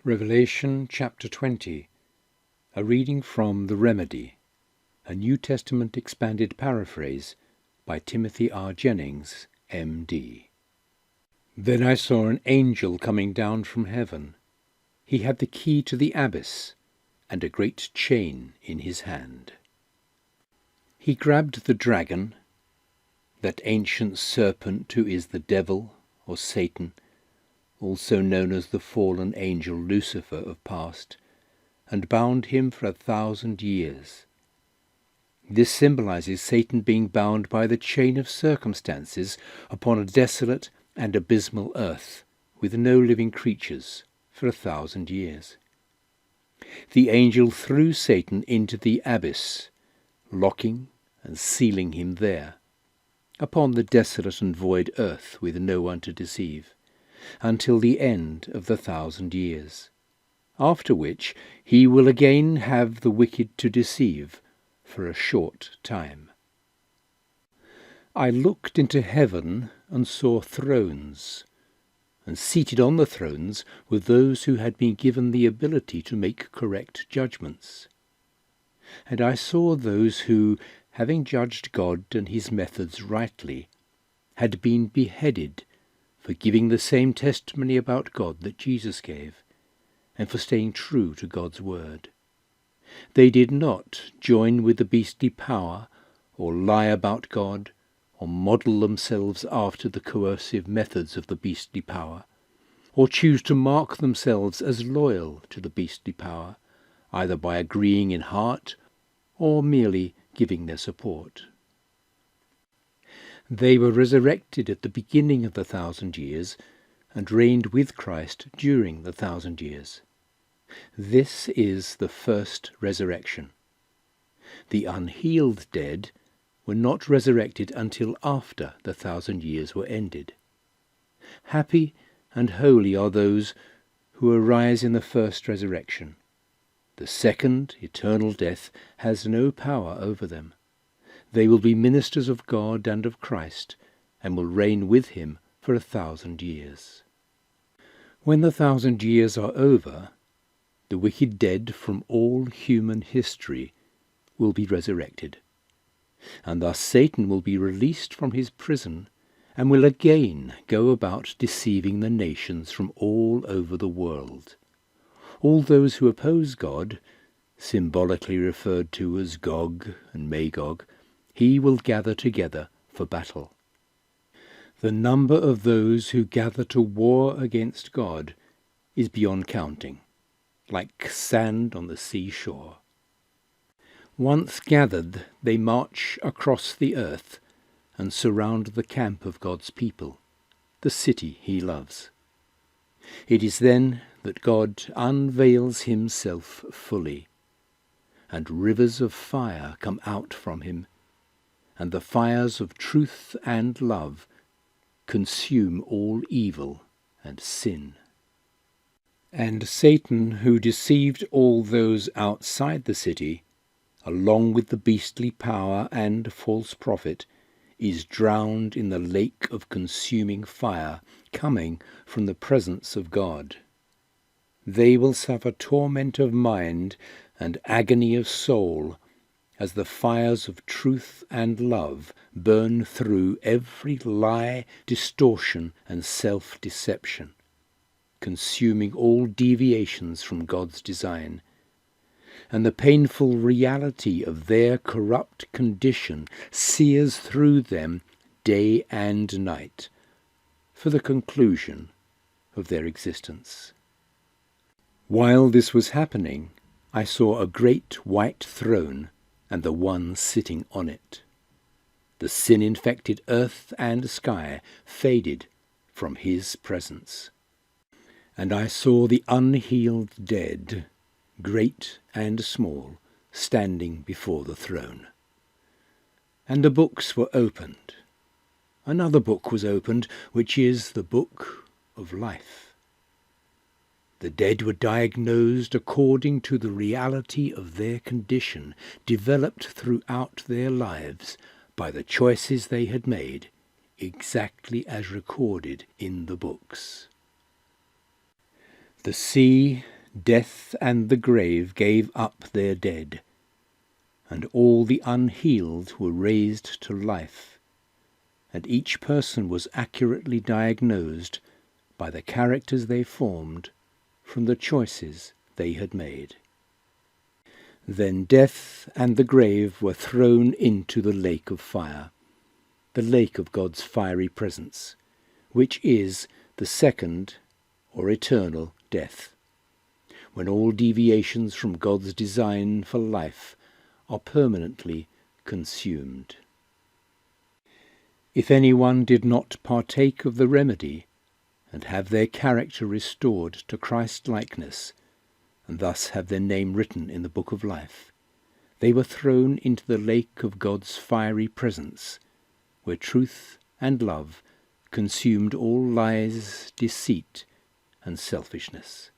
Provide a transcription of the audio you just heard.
Revelation chapter 20, a reading from The Remedy, a New Testament expanded paraphrase by Timothy R Jennings M.D. Then I saw an angel coming down from heaven. He had the key to the abyss and a great chain in his hand. He grabbed the dragon, that ancient serpent who is the devil or Satan, also known as the fallen angel Lucifer of past, and bound him for 1,000 years. This symbolizes Satan being bound by the chain of circumstances upon a desolate and abysmal earth, with no living creatures, for 1,000 years. The angel threw Satan into the abyss, locking and sealing him there, upon the desolate and void earth with no one to deceive, until the end of the 1,000 years, after which he will again have the wicked to deceive for a short time. I looked into heaven and saw thrones, and seated on the thrones were those who had been given the ability to make correct judgments. And I saw those who, having judged God and his methods rightly, had been beheaded for giving the same testimony about God that Jesus gave, and for staying true to God's word. They did not join with the beastly power, or lie about God, or model themselves after the coercive methods of the beastly power, or choose to mark themselves as loyal to the beastly power, either by agreeing in heart or merely giving their support. They were resurrected at the beginning of the 1,000 years, and reigned with Christ during the 1,000 years. This is the first resurrection. The unhealed dead were not resurrected until after the 1,000 years were ended. Happy and holy are those who arise in the first resurrection. The second, eternal death, has no power over them. They will be ministers of God and of Christ, and will reign with him for 1,000 years. When the 1,000 years are over, the wicked dead from all human history will be resurrected, and thus Satan will be released from his prison and will again go about deceiving the nations from all over the world. All those who oppose God, symbolically referred to as Gog and Magog, he will gather together for battle. The number of those who gather to war against God is beyond counting, like sand on the seashore. Once gathered, they march across the earth and surround the camp of God's people, the city he loves. It is then that God unveils himself fully, and rivers of fire come out from him, and the fires of truth and love consume all evil and sin. And Satan, who deceived all those outside the city, along with the beastly power and false prophet, is drowned in the lake of consuming fire coming from the presence of God. They will suffer torment of mind and agony of soul, as the fires of truth and love burn through every lie, distortion, and self-deception, consuming all deviations from God's design. And the painful reality of their corrupt condition sears through them day and night, for the conclusion of their existence. While this was happening, I saw a great white throne and the one sitting on it. The sin-infected earth and sky faded from his presence. And I saw the unhealed dead, great and small, standing before the throne. And the books were opened. Another book was opened, which is the book of life. The dead were diagnosed according to the reality of their condition, developed throughout their lives by the choices they had made, exactly as recorded in the books. The sea Death and the grave gave up their dead, and all the unhealed were raised to life, and each person was accurately diagnosed by the characters they formed from the choices they had made. Then death and the grave were thrown into the lake of fire, the lake of God's fiery presence, which is the second or eternal death, when all deviations from God's design for life are permanently consumed. If anyone did not partake of the remedy, and have their character restored to Christ-likeness, and thus have their name written in the book of life, they were thrown into the lake of God's fiery presence, where truth and love consumed all lies, deceit, and selfishness.